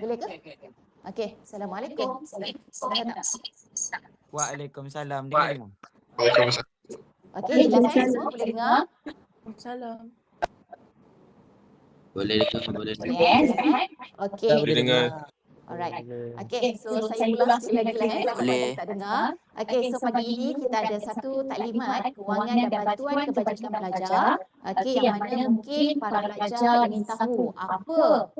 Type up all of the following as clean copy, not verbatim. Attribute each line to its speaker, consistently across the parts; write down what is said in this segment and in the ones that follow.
Speaker 1: Boleh ke? Okey, Assalamualaikum. Dengar tak?
Speaker 2: Waalaikumsalam. Dengar.
Speaker 1: Okey, jelas semua boleh dengar?
Speaker 3: Salam.
Speaker 4: Boleh dengar, boleh
Speaker 1: Boleh
Speaker 4: dengar.
Speaker 1: jelas Okey.
Speaker 5: Boleh dengar.
Speaker 1: Alright. Okey, so saya ulang sekali lagi lah sebab banyak tak dengar. Okey, so pagi ini kita ada satu taklimat kewangan dan bantuan kebajikan pelajar. Okey, yang mana mungkin para pelajar ingin tahu apa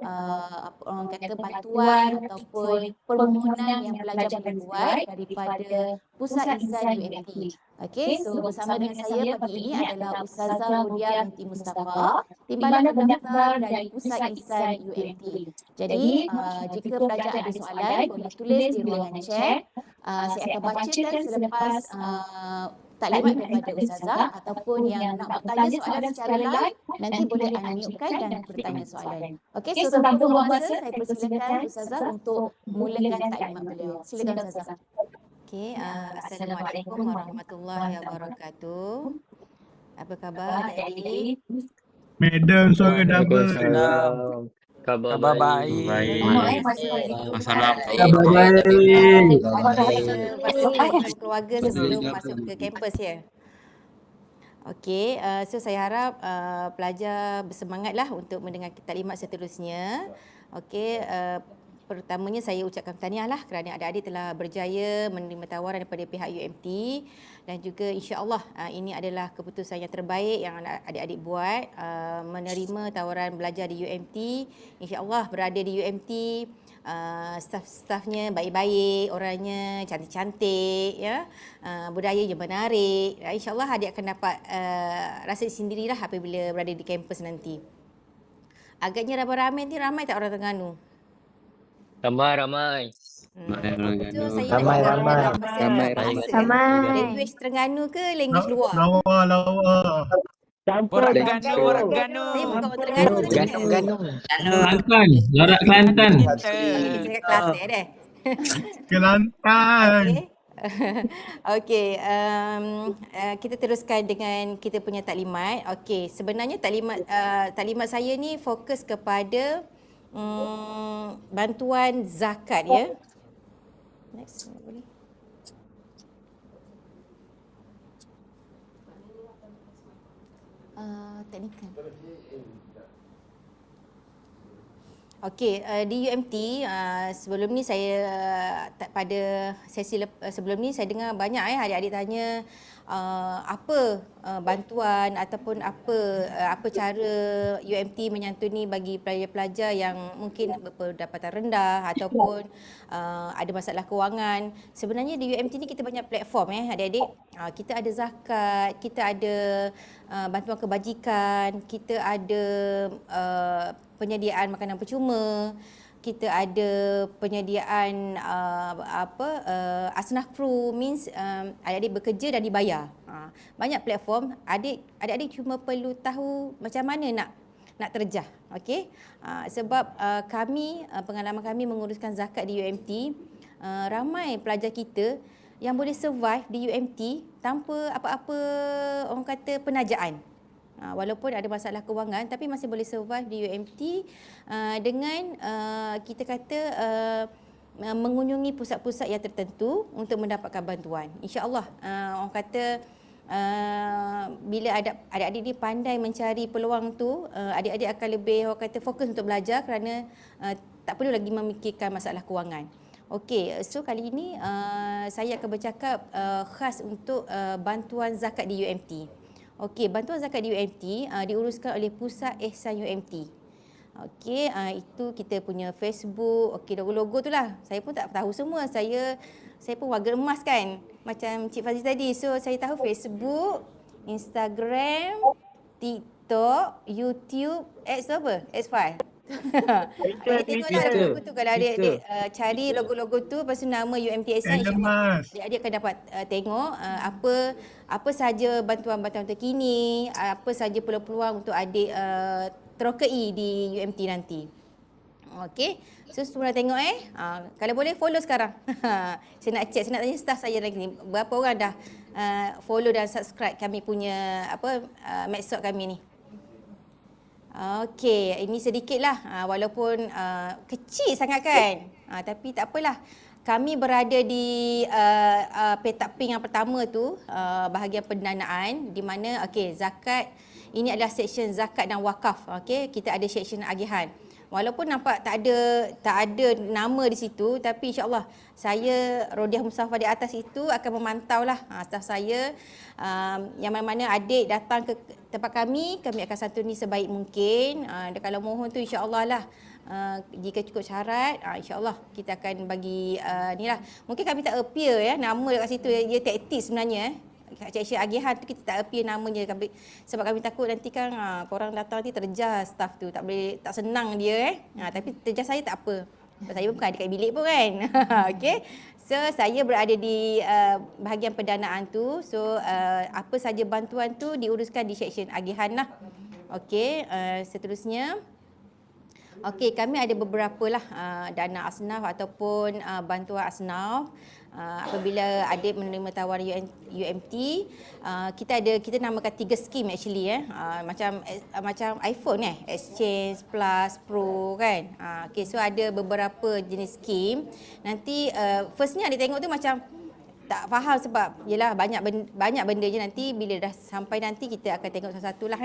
Speaker 1: orang kata bantuan ataupun permohonan yang pelajar boleh buat daripada Pusat Ihsan UMT. Okey, so bersama dengan saya pagi ini adalah Ustazah Rodia binti Mustafa, Timbalan Pendaftar dari Pusat Ihsan UMT. Jadi, jika pelajar ada soalan, boleh tulis di ruangan chat. Saya akan bacakan selepas taklimat daripada Ustazah ataupun yang nak bertanya soalan secara live, nanti boleh unmute-kan dan bertanya soalan. Okey, so tanpa buang masa, saya persilakan Ustazah untuk mulakan taklimat beliau. Silakan Ustazah.
Speaker 6: Okey, Assalamualaikum warahmatullahi wabarakatuh. Apa khabar adik-adik?
Speaker 7: Madam suara double.
Speaker 2: Khabar baik.
Speaker 4: Masalah.
Speaker 7: Khabar baik.
Speaker 6: Masih keluarga sebelum masuk ke kampus ya. Okey, so saya harap pelajar bersemangatlah untuk mendengar taklimat seterusnya. Okey, pertamanya saya ucapkan tahniahlah kerana adik-adik telah berjaya menerima tawaran daripada pihak UMT dan juga insya-Allah ini adalah keputusan yang terbaik yang adik-adik buat, menerima tawaran belajar di UMT. Insya-Allah berada di UMT, staf-stafnya baik-baik, orangnya cantik-cantik ya. Budayanya menarik. Insya-Allah adik akan dapat rasa sendirilah apabila berada di kampus nanti. Agaknya ramai-ramai ni, ramai tak orang Terengganu?
Speaker 5: Ramai.
Speaker 6: So saya nak
Speaker 3: Ramai.
Speaker 6: language Terengganu ke language luar?
Speaker 7: Lawa.
Speaker 2: Orang Terengganu.
Speaker 6: Saya bukan orang Terengganu tadi.
Speaker 7: Kelantan. Lorak Kelantan.
Speaker 6: Okey, kita cakap Kelantan deh.
Speaker 7: Kelantan.
Speaker 6: Okey, kita teruskan dengan kita punya taklimat. Okey, sebenarnya taklimat saya ni fokus kepada bantuan zakat ya. Next, boleh. Teknikal. Okey, di UMT sebelum ni saya pada sesi sebelum ni saya dengar banyak adik-adik tanya apa bantuan ataupun apa cara UMT menyantuni bagi pelajar-pelajar yang mungkin berpendapatan rendah ataupun ada masalah kewangan. Sebenarnya di UMT ni kita banyak platform adik-adik. Kita ada zakat, kita ada bantuan kebajikan, kita ada penyediaan makanan percuma, kita ada penyediaan asnaf crew, means adik-adik bekerja dan dibayar. Banyak platform, adik-adik cuma perlu tahu macam mana nak terjah. Okey, sebab pengalaman kami menguruskan zakat di UMT, ramai pelajar kita yang boleh survive di UMT tanpa apa-apa orang kata penajaan. Walaupun ada masalah kewangan tapi masih boleh survive di UMT dengan kita kata mengunjungi pusat-pusat yang tertentu untuk mendapatkan bantuan. InsyaAllah orang kata bila adik-adik ni pandai mencari peluang tu, adik-adik akan lebih orang kata fokus untuk belajar kerana tak perlu lagi memikirkan masalah kewangan. Okey, so kali ini saya akan bercakap khas untuk bantuan zakat di UMT. Okey, bantuan zakat di UMT diuruskan oleh Pusat Ihsan UMT. Okey, itu kita punya Facebook. Okey, logo-logo tu lah. Saya pun tak tahu semua. Saya pun warga emas kan. Macam Cik Fazli tadi. So, saya tahu Facebook, Instagram, TikTok, YouTube, X apa? X5. Tengoklah logo tu. Kalau adik-adik cari logo-logo tu, lepas tu nama UMT Ihsan, adik-adik akan dapat tengok apa sahaja bantuan-bantuan terkini, apa sahaja peluang-peluang untuk adik terokai di UMT nanti. Okey, so semua dah tengok kalau boleh follow sekarang. Saya nak check, saya nak tanya staff saya lagi ni, berapa orang dah follow dan subscribe kami punya medsos kami ni. Okey, ini sedikitlah walaupun kecil sangat kan. Tapi tak apalah. Kami berada di petak pink yang pertama tu, bahagian pendanaan di mana zakat ini adalah seksyen zakat dan wakaf. Okey, kita ada seksyen agihan. Walaupun nampak tak ada nama di situ, tapi insya-Allah saya Rodiah Mustafa di atas itu akan memantaulah staf saya, yang mana-mana adik datang ke tempat kami akan santuni sebaik mungkin. Dan kalau mohon tu insya-Allah lah, jika cukup syarat, insya-Allah kita akan bagi ni lah. Mungkin kami tak appear nama dekat situ, dia taktik sebenarnya seksyen agihan tu kita tak appear namanya sebab kami takut nanti kan korang datang nanti terjas staff tu, tak senang dia tapi terjas saya tak apa. Sebab saya bukan ada kat bilik pun kan. Okey. So saya berada di bahagian pendanaan tu. So apa saja bantuan tu diuruskan di seksyen agihan lah. Okey, seterusnya okey, kami ada beberapa lah dana asnaf ataupun bantuan asnaf. Apabila adik menerima tawaran UMT, kita namakan 3 skim actually macam iPhone Exchange Plus Pro kan. Okey, so ada beberapa jenis skim. Nanti firstnya adik tengok tu macam tak faham sebab yelah banyak benda je, nanti bila dah sampai nanti kita akan tengok satu-satu lah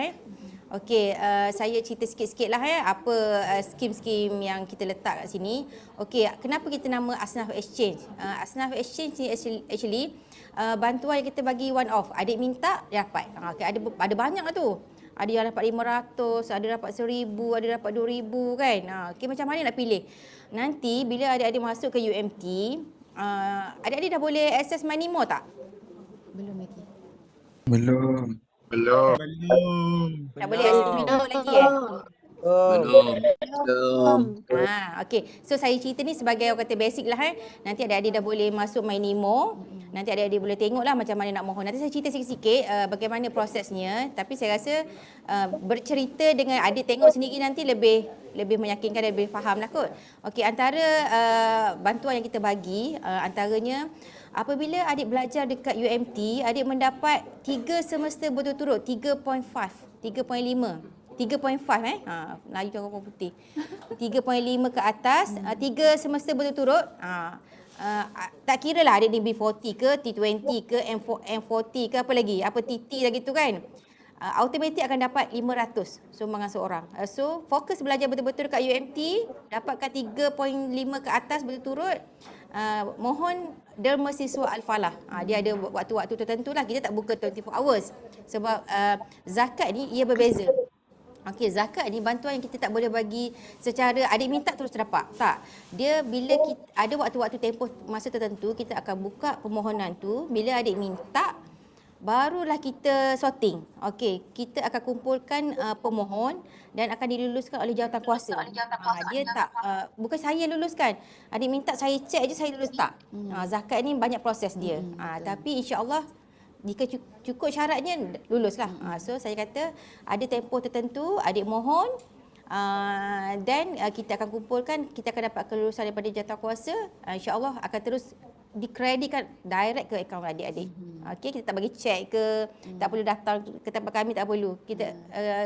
Speaker 6: Okey, saya cerita sikit-sikit lah apa skim-skim yang kita letak kat sini. Okey, kenapa kita nama Asnaf Exchange? Asnaf Exchange ni actually bantuan yang kita bagi one off. Adik minta, dia dapat. Okay, ada banyak lah tu. Ada yang dapat 500, ada dapat 1000, ada dapat 2000 kan. Okey, macam mana nak pilih? Nanti bila adik-adik masuk ke UMT, adik-adik dah boleh access MyNemo tak?
Speaker 1: Belum lagi.
Speaker 2: Belum.
Speaker 6: Tak boleh access MyNemo lagi
Speaker 4: Belum.
Speaker 6: Okey. So saya cerita ni sebagai orang kata basic lah Nanti adik-adik dah boleh masuk MyNemo. Nanti adik-adik boleh tengok lah macam mana nak mohon. Nanti saya cerita sikit-sikit bagaimana prosesnya. Tapi saya rasa bercerita dengan adik tengok sendiri nanti lebih meyakinkan dan lebih faham lah kot. Okey, antara bantuan yang kita bagi, antaranya apabila adik belajar dekat UMT, adik mendapat 3 semester berturut-turut, 3.5 Melayu tu orang putih. 3.5 ke atas, 3 semester berturut-turut. Tak kira lah adik ni B40 ke, T20 ke, M40 ke, apa lagi, apa TT lagi tu kan. Automatik akan dapat 500 sumbangan seorang. So fokus belajar betul-betul dekat UMT, dapatkan 3.5 ke atas berturut-turut. Mohon derma siswa Al-Falah. Dia ada waktu-waktu tertentu lah, kita tak buka 24 hours. Sebab zakat ni ia berbeza. Okey, zakat ni bantuan yang kita tak boleh bagi secara adik minta terus dapat. Tak. Dia bila kita ada waktu-waktu tempoh masa tertentu, kita akan buka permohonan tu. Bila adik minta, barulah kita sorting. Okey, kita akan kumpulkan pemohon dan akan diluluskan oleh jawatankuasa. Dia tak bukan saya luluskan. Adik minta saya cek aja saya lulus tak. Zakat ni banyak proses dia. Tapi insya-Allah jika cukup syaratnya luluslah. So saya kata ada tempoh tertentu adik mohon dan kita akan kumpulkan, kita akan dapat kelulusan daripada jawatankuasa. Insya-Allah akan terus dikreditkan direct ke akaun adik-adik. Okey, kita tak bagi cek ke, tak perlu datang ke tempat kami, tak perlu. Kita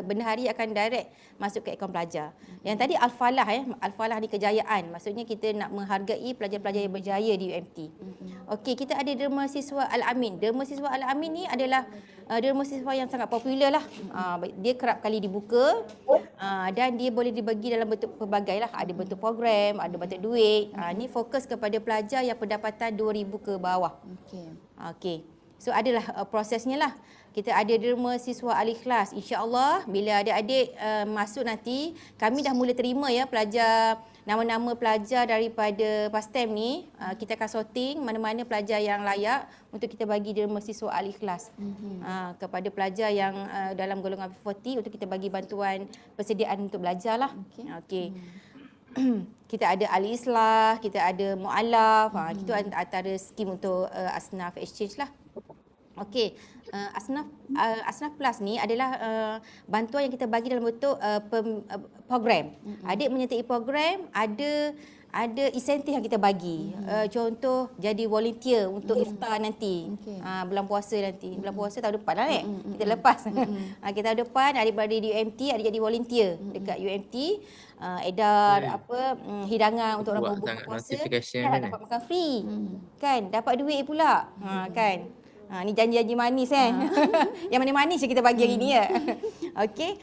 Speaker 6: benda hari akan direct masuk ke akaun pelajar. Yang tadi Al-Falah Al-Falah ni kejayaan. Maksudnya kita nak menghargai pelajar-pelajar yang berjaya di UMT. Okey, kita ada derma siswa Al-Amin. Derma siswa Al-Amin ni adalah derma siswa yang sangat popular lah. Dia kerap kali dibuka dan dia boleh dibagi dalam bentuk pelbagai lah. Ada bentuk program, ada bentuk duit. Ni fokus kepada pelajar yang pendapatan 2,000 ke bawah. Okey. So adalah prosesnya lah. Kita ada derma siswa Al-Ikhlas. InsyaAllah bila adik-adik masuk nanti, kami dah mula terima pelajar, nama-nama pelajar daripada PASTEM ni. Kita akan sorting mana-mana pelajar yang layak untuk kita bagi derma siswa Al-Ikhlas. Kepada pelajar yang dalam golongan B40 untuk kita bagi bantuan persediaan untuk belajar lah. Okey. Kita ada Al-Islah, kita ada Mu'alaf. Itu antara skim untuk Asnaf Exchange lah. Okey, Asnaf Plus ni adalah bantuan yang kita bagi dalam bentuk program. Adik menyertai program, ada ada insentif yang kita bagi. Contoh jadi volunteer untuk iftar nanti.
Speaker 1: Okey.
Speaker 6: Bulan puasa nanti. Bulan puasa tahun depan lah kita lepas. Kita tahun depan adik-beradik di UMT ada jadi volunteer dekat UMT. Edar hidangan untuk orang
Speaker 4: Buat
Speaker 6: berbuka
Speaker 4: sangat
Speaker 6: puasa.
Speaker 4: notification
Speaker 6: Kan
Speaker 4: kan.
Speaker 6: dapat makan free. Kan dapat duit pula. Kan. Ni janji-janji manis Yang manis-manis je kita bagi hari ni ya. Okey.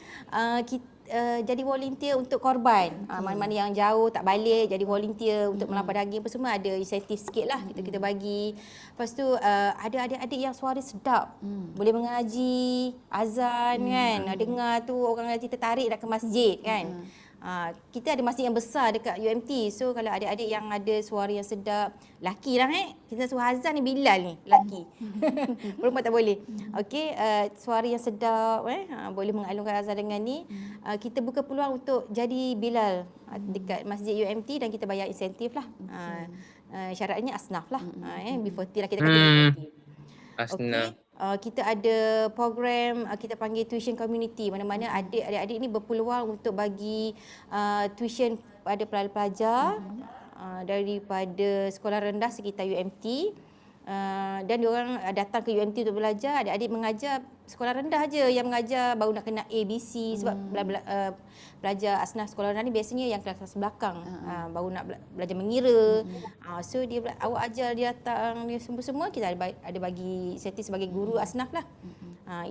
Speaker 6: Jadi volunteer untuk korban. Mana-mana yang jauh tak balik jadi volunteer untuk melampau daging apa semua ada insentif sikit lah kita bagi. Lepas tu ada adik-adik yang suara sedap. Boleh mengaji, azan kan. Dengar tu orang ngaji tertarik nak ke masjid kan. Kita ada masjid yang besar dekat UMT. So kalau adik-adik yang ada suara yang sedap, laki lah kita suruh azan ni Bilal ni, laki. Perempuan tak boleh. Okey, suara yang sedap boleh mengalungkan azan dengan ni. Kita buka peluang untuk jadi Bilal dekat masjid UMT dan kita bayar insentif lah. Syaratnya asnaf lah. B40 lah kita kata B40.
Speaker 4: Asnaf.
Speaker 6: Kita ada program kita panggil tuition community, mana-mana adik-adik ni berpeluang untuk bagi tuition pada pelajar daripada sekolah rendah sekitar UMT. Dan diorang datang ke UMT untuk belajar. Adik-adik mengajar sekolah rendah je yang mengajar baru nak kena ABC sebab pelajar asnaf sekolah rendah ni biasanya yang kelas belakang baru nak belajar mengira. So dia awak ajar dia datang dia semua kita ada bagi insentif sebagai guru asnaf lah.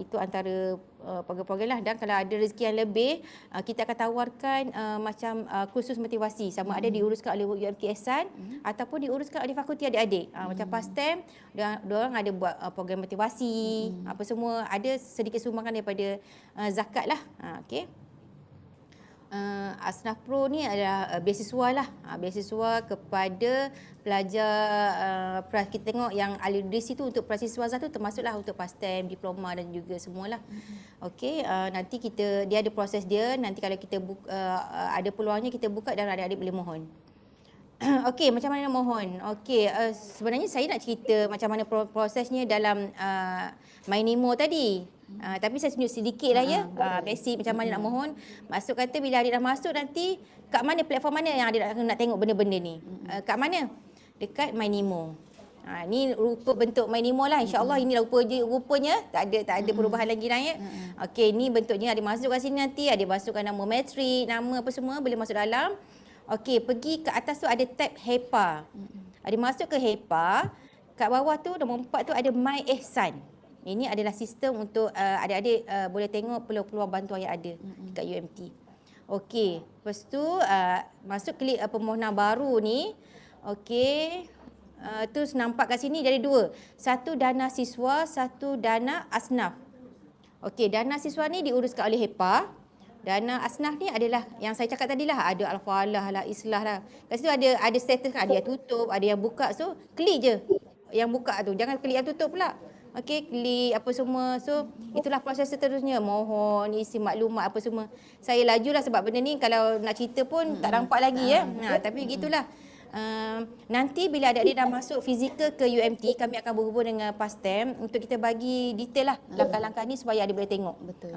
Speaker 6: Itu antara program-program lah. Dan kalau ada rezeki yang lebih kita akan tawarkan macam kursus motivasi sama ada diuruskan oleh UMT Ehsan ataupun diuruskan oleh fakulti adik-adik. Macam PASTEM diorang ada buat program motivasi apa semua, ada sedikit sumbangan daripada zakat lah. Okey. Asnaf Pro ni adalah beasiswa lah. Beasiswa kepada pelajar kita tengok yang ahli literacy tu untuk praisiswa tu termasuklah untuk PASTEM, diploma dan juga semualah. Okey, nanti dia ada proses dia, nanti kalau kita ada peluangnya kita buka dan adik-adik boleh mohon. Okey, macam mana mohon? Okey, sebenarnya saya nak cerita macam mana prosesnya dalam MyNemo tadi. Tapi saya tunjuk sedikit lah ya. Basic macam mana nak mohon. Masuk kata bila adik dah masuk nanti kat mana platform mana yang adik nak tengok benda-benda ni. Kat mana? Dekat MyNemo. Ni rupa bentuk MyNemo lah. InsyaAllah ini rupanya tak ada perubahan lagi lah ya. Okey, ni bentuknya adik masuk kat sini nanti. Adik masukkan nama matrik, nama apa semua boleh masuk dalam. Okey, pergi ke atas tu ada tab HEPA. Adik masuk ke HEPA. Kat bawah tu nombor 4 tu ada My Ehsan. Ini adalah sistem untuk adik-adik boleh tengok peluang-peluang bantuan yang ada dekat UMT. Okey, lepas tu masuk klik permohonan baru ni. Okey, terus nampak kat sini dari dua. Satu dana siswa, satu dana asnaf. Okey, dana siswa ni diuruskan oleh HEPA. Dana asnaf ni adalah yang saya cakap tadi lah. Ada Al-Falah lah, Islah lah. Kat situ ada status kan. Ada yang tutup, ada yang buka. So, klik je yang buka tu. Jangan klik yang tutup pula. Okey, klik apa semua. So, itulah proses seterusnya. Mohon isi maklumat apa semua. Saya lajulah sebab benda ni kalau nak cerita pun tak nampak lagi ya. Tapi gitulah. Nanti bila adik-adik dah masuk fizikal ke UMT, kami akan berhubung dengan PASTEM untuk kita bagi detail lah langkah-langkah ni supaya adik boleh tengok.
Speaker 1: Betul.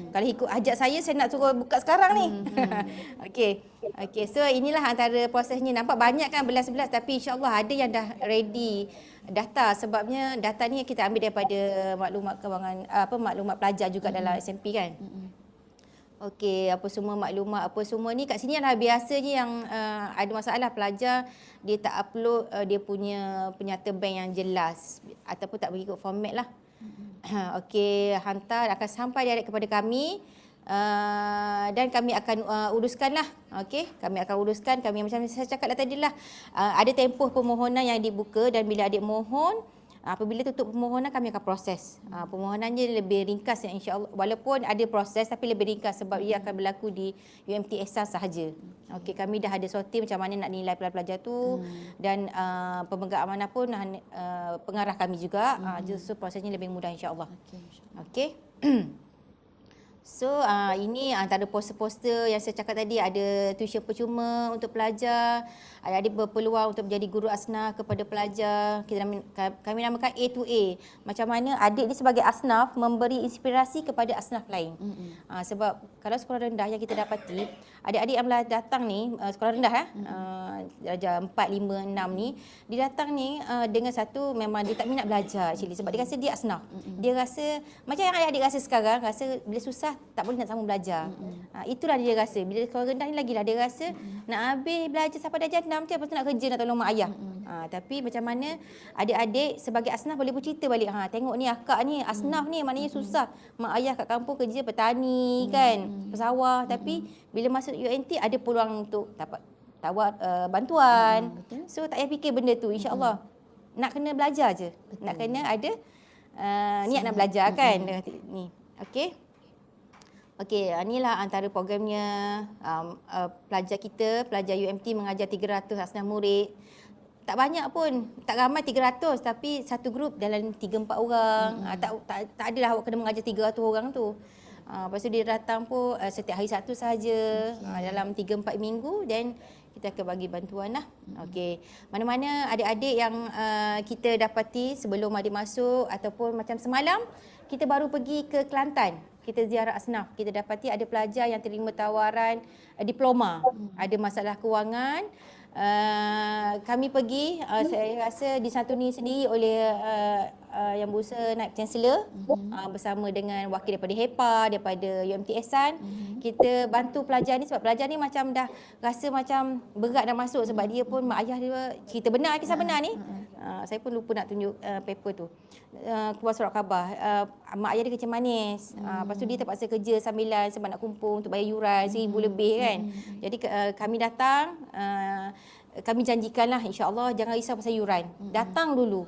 Speaker 6: Kalau ikut ajak saya nak suruh buka sekarang ni. Okey. So inilah antara prosesnya. Nampak banyak kan belas-belas tapi insyaAllah ada yang dah ready data, sebabnya data ni kita ambil daripada maklumat kewangan maklumat pelajar juga dalam SMP kan. Okey, apa semua maklumat apa semua ni kat sini adalah biasanya yang ada masalah pelajar dia tak upload dia punya penyata bank yang jelas ataupun tak mengikut format lah. Okey, hantar akan sampai direct kepada kami. Dan kami akan uruskanlah. Okey, kami akan uruskan. Kami macam saya cakap tadi lah, ada tempoh permohonan yang dibuka dan bila adik mohon, apabila tutup permohonan kami akan proses. Permohonannya lebih ringkas insya-Allah, walaupun ada proses tapi lebih ringkas sebab ia akan berlaku di UMT Ehsan sahaja. Okey, kami dah ada sorti macam mana nak nilai pelajar tu dan pemegang amanah pun pengarah kami juga. So prosesnya lebih mudah insya-Allah. Okey. So ini antara poster-poster yang saya cakap tadi, ada tuition percuma untuk pelajar, adik-adik berpeluang untuk menjadi guru asnaf kepada pelajar. Kami namakan A to A. Macam mana adik ni sebagai asnaf memberi inspirasi kepada asnaf lain. Sebab kalau sekolah rendah yang kita dapati, adik-adik yang datang ni, sekolah rendah darjah 4, 5, 6 ni, dia datang ni dengan satu memang dia tak minat belajar actually, sebab dia rasa dia asnaf. Dia rasa macam yang adik-adik rasa sekarang, rasa bila susah tak boleh nak sambung belajar. Itulah dia rasa. Bila sekolah rendah ni lagilah dia rasa nak habis belajar sampai darjah 6 je, lepas tu nak kerja, nak tolong mak ayah. Tapi macam mana adik-adik sebagai asnaf boleh bercerita balik, tengok ni akak ni asnaf ni, maknanya susah. Mak ayah kat kampung kerja petani kan, pesawah, tapi bila masuk UNT ada peluang untuk dapat bantuan. So tak payah fikir benda tu, insya-Allah. Nak kena belajar je. Nak kena ada niat nak belajar kan. Ni. Okey. Okey, inilah antara programnya pelajar kita, pelajar UMT mengajar 300 asnaf murid. Tak banyak pun, tak ramai 300, tapi satu grup dalam 3-4 orang. Tak adalah awak kena mengajar 300 orang tu. Lepas tu dia datang pun setiap hari Sabtu sahaja, dalam 3-4 minggu, dan kita akan bagi bantuan lah. Okey. Mana-mana adik-adik yang kita dapati sebelum adik masuk, ataupun macam semalam kita baru pergi ke Kelantan. Kita ziarah asnaf. Kita dapati ada pelajar yang terima tawaran diploma. Ada masalah kewangan. Kami pergi, saya rasa disantuni sendiri oleh yang berusaha Naib Chancellor bersama dengan wakil daripada HEPA, daripada UMT Ehsan. Kita bantu pelajar ni sebab pelajar ni macam dah rasa macam berat nak masuk sebab dia pun mak ayah dia cerita benar, kisah benar ni. Saya pun lupa nak tunjuk paper tu. Keluar surat khabar. Mak ayah dia kencing manis. Lepas tu dia terpaksa kerja sambilan sebab nak kumpul untuk bayar yuran 1,000 lebih kan. Jadi kami datang, kami janjikanlah insya-Allah jangan risau pasal yuran. Datang dulu.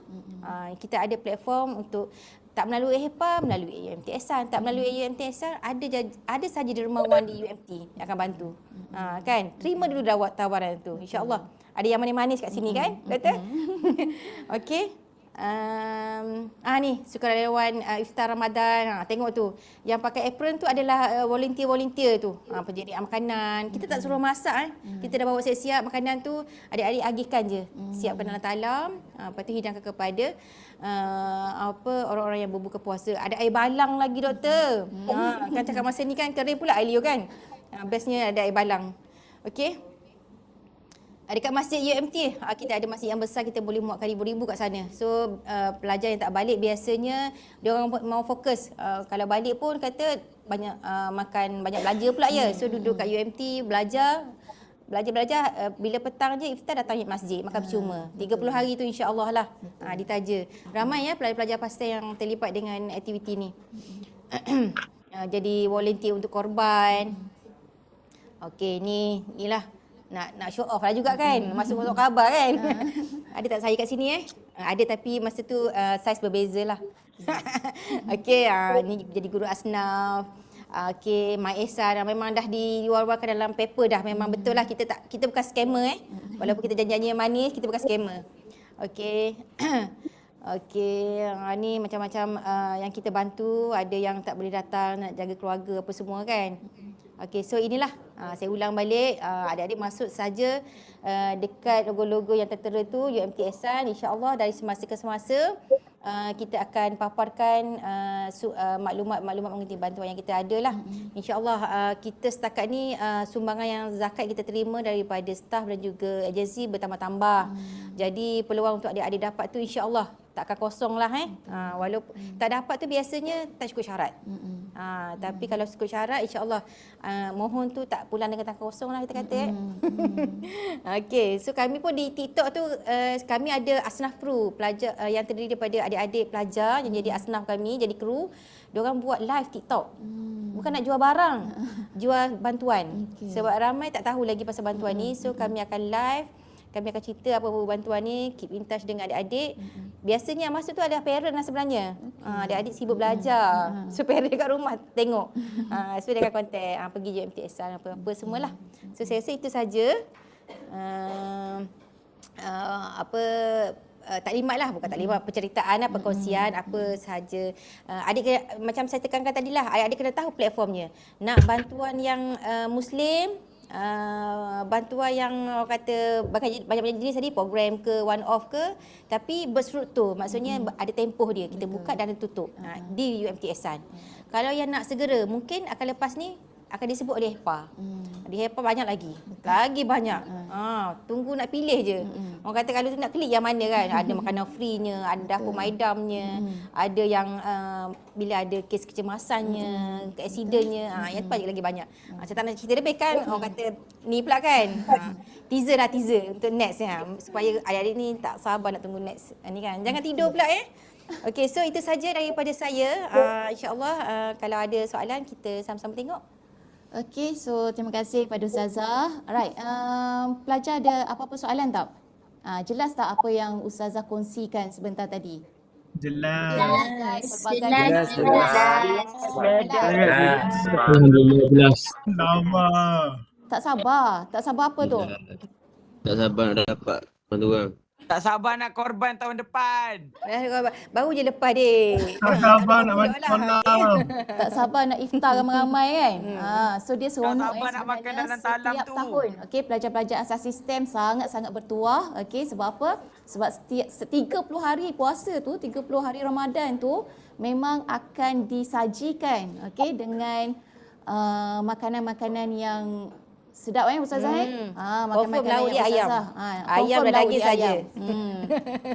Speaker 6: Kita ada platform untuk tak melalui HEPA, melalui UMT Ehsan. Tak melalui UMT Ehsan, ada saja dermawan di UMT yang akan bantu. Kan? Terima dulu tawaran tu. InsyaAllah. Ada yang manis-manis kat sini kan? Betul? Okey. Ni sukarelawan iftar Ramadan. Tengok tu. Yang pakai apron tu adalah volunteer tu. Penjerit makanan. Kita tak suruh masak. Kita dah bawa siap-siap makanan tu. Adik-adik agihkan je. Siapkan dalam talam. Lepas tu hidangkan kepada orang-orang yang berbuka puasa. Ada air balang lagi doktor. Kan cakap masa ni kan kering pula air liur kan. Bestnya ada air balang. Okey. Dekat masjid UMT, kita ada masjid yang besar, kita boleh muatkan ribu-ribu kat sana. So pelajar yang tak balik biasanya dia orang mau fokus. Kalau balik pun kata banyak makan, banyak belanja pula ya. So duduk kat UMT belajar, bila petang je iftar datang masjid makan percuma. 30 hari tu insya-Allah lah ditaja. Ramai ya pelajar-pelajar pastor yang terlibat dengan aktiviti ni. Jadi volunteer untuk korban. Okey, inilah nak show off lah juga kan. Masuk khabar kan. Ada tak saya kat sini Ada, tapi masa tu saiz berbeza lah. Okey, ni jadi guru asnaf. Okey, Mak Ehsan memang dah diwar-warkan dalam paper dah. Memang betul lah kita bukan scammer Walaupun kita janji-janji yang manis, kita bukan scammer. Okey. Okey, ni macam-macam yang kita bantu. Ada yang tak boleh datang nak jaga keluarga apa semua kan. Okey, so inilah saya ulang balik, adik-adik masuk saja dekat logo-logo yang tertera tu UMT Ehsan, insya-Allah dari semasa ke semasa kita akan paparkan maklumat-maklumat mengenai bantuan yang kita ada lah. InsyaAllah kita setakat ni sumbangan yang zakat kita terima daripada staf dan juga agensi bertambah-tambah. Jadi peluang untuk adik-adik dapat tu insyaAllah tak akan kosong lah walaupun tak dapat tu biasanya tak cukup syarat. Tapi kalau cukup syarat insyaAllah mohon tu tak pulang dengan tangan kosong lah kita kata. Okey, so kami pun di TikTok tu kami ada Asnaf Crew, pelajar yang terdiri daripada adik-adik pelajar yang jadi asnaf kami, jadi kru. Diorang buat live TikTok. Bukan nak jual barang, jual bantuan. Sebab ramai tak tahu lagi pasal bantuan ni. So kami akan live, kami akan cerita apa-apa bantuan ni, keep in touch dengan adik-adik. Biasanya yang masuk tu ada parent lah sebenarnya. Adik-adik sibuk belajar. So parent kat rumah tengok. So dia akan contact, pergi UMT Ehsan apa-apa semualah. So saya rasa itu saja. taklimat lah, bukan taklimat, penceritaan lah, perkongsian apa sahaja. Adik kena, macam saya tekankan tadi lah, adik kena tahu platformnya. Nak bantuan yang Muslim, bantuan yang orang kata banyak jenis tadi, program ke, one off ke, tapi berstruktur, maksudnya ada tempoh dia, kita buka dan tutup di UMTS-an. Kalau yang nak segera, mungkin akan lepas ni akan disebut oleh HEPA. Di HEPA banyak lagi. Lagi banyak. Tunggu nak pilih je. Orang kata kalau tu nak klik yang mana kan. Ada makanan free-nya, ada dapur maidamnya, ada yang bila ada kes kecemasannya, keaksidennya, yang tu lagi banyak. Saya tak nak cerita lebih kan. Orang kata ni pula kan. Teaser untuk next ya. Supaya adik-adik ni tak sabar nak tunggu next. Ni kan. Jangan tidur pula Okey, so itu saja daripada saya. InsyaAllah kalau ada soalan kita sama-sama tengok.
Speaker 1: Okey, so terima kasih kepada Ustazah. Alright, pelajar ada apa-apa soalan tak? Jelas tak apa yang Ustazah kongsikan sebentar tadi?
Speaker 7: Jelas. Alhamdulillah jelas. Sabar.
Speaker 1: Tak sabar apa tu?
Speaker 4: Tak sabar nak dapat bantuan.
Speaker 5: Tak sabar nak korban tahun depan.
Speaker 6: Baru je lepas dek.
Speaker 7: Tak sabar nak mandi kolam.
Speaker 1: Tak sabar nak iftar ramai-ramai kan? So dia seronok
Speaker 5: sabar nak makan dalam talam
Speaker 1: setiap
Speaker 5: tu.
Speaker 1: tahun. Okey, pelajar-pelajar asas sistem sangat-sangat bertuah. Okey, sebab apa? Sebab setiap 30 hari puasa tu, 30 hari Ramadan tu memang akan disajikan dengan makanan-makanan yang sedap Ustazah
Speaker 6: Confirm lauk dia ayam. Ayam dan daging saja.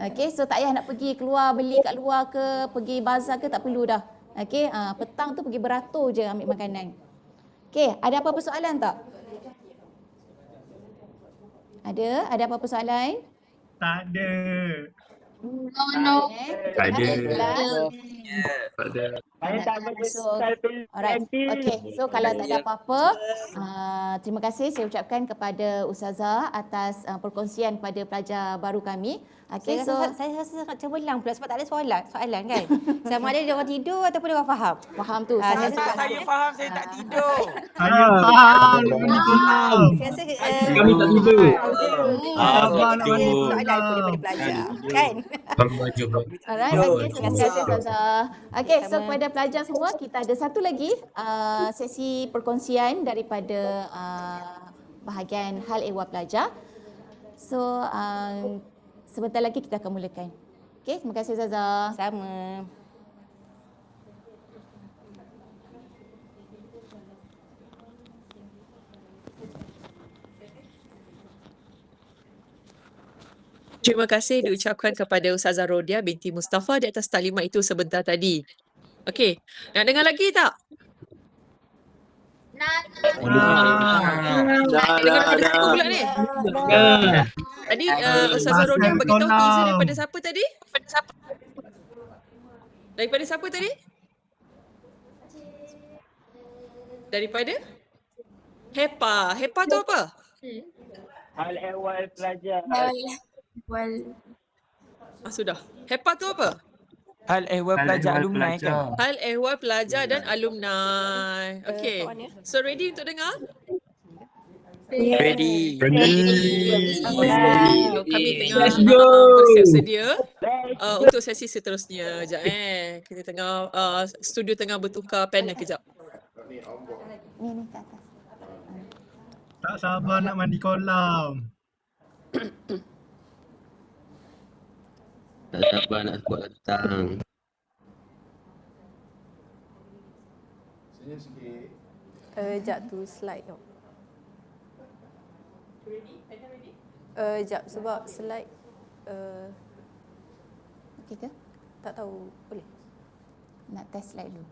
Speaker 1: Okey, so tak payah nak pergi keluar beli kat luar ke, pergi bazar ke, tak perlu dah. Okey, petang tu pergi beratur je ambil makanan. Okey, ada apa-apa soalan tak? Ada apa-apa soalan?
Speaker 7: Tak ada.
Speaker 2: Tak ada.
Speaker 1: Alright. Okey, so kalau tak ada apa-apa, terima kasih saya ucapkan kepada Ustazah atas perkongsian kepada pelajar baru kami. Okey, so
Speaker 6: Saya rasa sangat cemerlang pula sebab tak ada soalan kan. Sama ada dia orang tidur ataupun dia orang faham.
Speaker 1: faham tu.
Speaker 6: Saya
Speaker 5: Saya faham, saya tak tidur.
Speaker 7: Saya faham. Mandi kolam.
Speaker 6: Saya rasa
Speaker 7: Kami tak tidur.
Speaker 6: Abang
Speaker 7: nak mandi
Speaker 6: soalan daripada pelajar kan.
Speaker 1: Alright, okey, terima kasih Ustazah. Okey, so kepada pelajar semua, kita ada satu lagi sesi perkongsian daripada bahagian hal ehwal pelajar. So, sebentar lagi kita akan mulakan. Okey, terima kasih Ustazah.
Speaker 6: Sama.
Speaker 8: Terima kasih diucapkan kepada Ustazah Rodia binti Mustafa di atas taklimat itu sebentar tadi. Okey, nak dengar lagi tak? Nak dengar daripada siapa pula ni? Tadi Ustazah Rodia bagi tahu teaser daripada siapa tadi? Daripada siapa tadi? Daripada HEPA. HEPA tu apa?
Speaker 5: Hal ehwal pelajar.
Speaker 8: Sudah. HEPA tu apa?
Speaker 5: Hal ehwal pelajar alumni kan?
Speaker 8: Hal ehwal pelajar dan alumni. Okey. So ready untuk dengar?
Speaker 5: Ready.
Speaker 8: Kami tengah bersiap sedia untuk sesi seterusnya. Sekejap kita tengah studio tengah bertukar panel kejap.
Speaker 1: Ni kat atas.
Speaker 7: Tak sabar nak mandi kolam.
Speaker 4: Tak sabar nak buat datang.
Speaker 3: Sekejap tu slide tu. Sekejap sebab slide
Speaker 1: Okey ke?
Speaker 3: tak tahu boleh.
Speaker 1: Nak test slide dulu.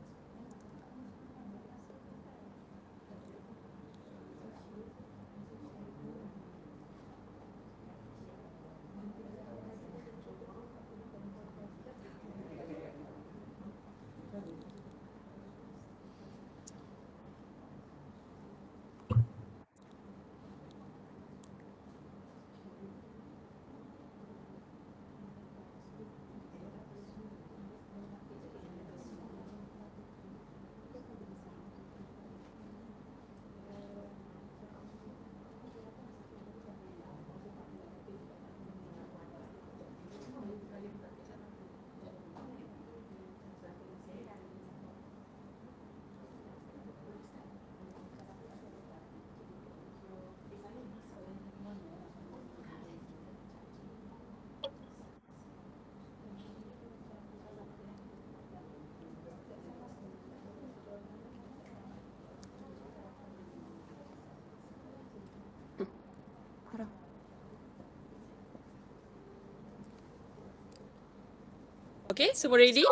Speaker 8: Okey, semua ready?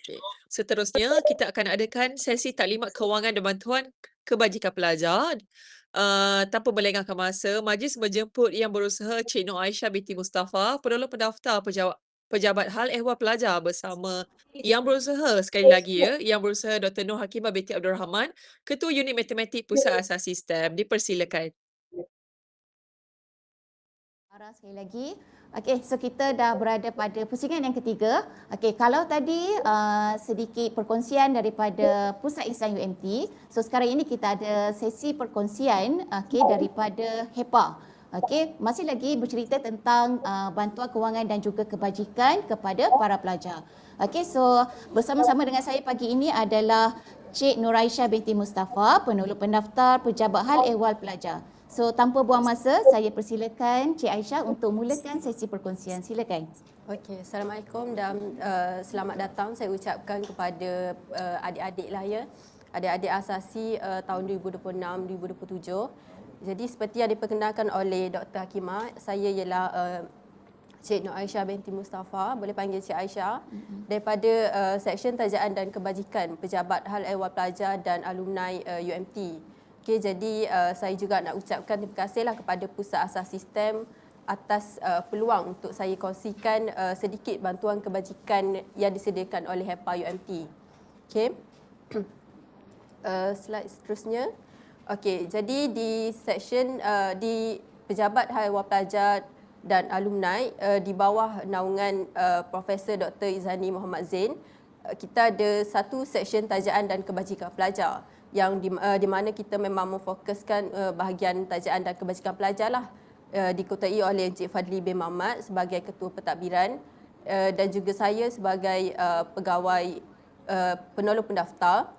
Speaker 8: Okay. Seterusnya, kita akan adakan sesi taklimat kewangan dan bantuan kebajikan pelajar. Tanpa melengahkan masa, majlis menjemput Yang Berusaha Cik Nur Aisyah binti Mustafa, penolong pendaftar pejabat hal ehwal pelajar bersama Yang Berusaha sekali lagi Yang Berusaha Dr. Nur Hakimah binti Abdul Rahman, Ketua Unit Matematik Pusat Asas Sistem. Dipersilakan.
Speaker 1: Farah sekali lagi. Okey, so kita dah berada pada pusingan yang ketiga. Okey, kalau tadi sedikit perkongsian daripada Pusat Ihsan UMT. So sekarang ini kita ada sesi perkongsian daripada HEPA. Okey, masih lagi bercerita tentang bantuan kewangan dan juga kebajikan kepada para pelajar. Okey, so bersama-sama dengan saya pagi ini adalah Cik Nur Aisyah binti Mustafa, penolong pendaftar pejabat hal ehwal pelajar. So tanpa buang masa, saya persilakan Cik Aisyah untuk mulakan sesi perkongsian. Silakan.
Speaker 3: Okey, Assalamualaikum dan selamat datang saya ucapkan kepada adik-adik lah ya. Adik-adik asasi tahun 2026-2027. Jadi seperti yang diperkenalkan oleh Dr. Hakimah, saya ialah Cik Nur Aisyah binti Mustafa, boleh panggil Cik Aisyah, daripada Seksyen Tajaan dan Kebajikan Pejabat Hal Ehwal Pelajar dan Alumni UMT. Okay, jadi saya juga nak ucapkan terima kasihlah kepada Pusat Asas Sistem atas peluang untuk saya kongsikan sedikit bantuan kebajikan yang disediakan oleh HEPA UMT. Okay. Slide seterusnya. Okay, jadi di seksyen di Pejabat Hal Ehwal Pelajar dan Alumni di bawah naungan Profesor Dr. Izani Muhammad Zain, kita ada satu seksyen tajaan dan kebajikan pelajar yang di mana kita memang memfokuskan bahagian tajaan dan kebajikan pelajar lah, dikutai oleh Encik Fadli bin Mamat sebagai Ketua Pentadbiran dan juga saya sebagai pegawai penolong pendaftar,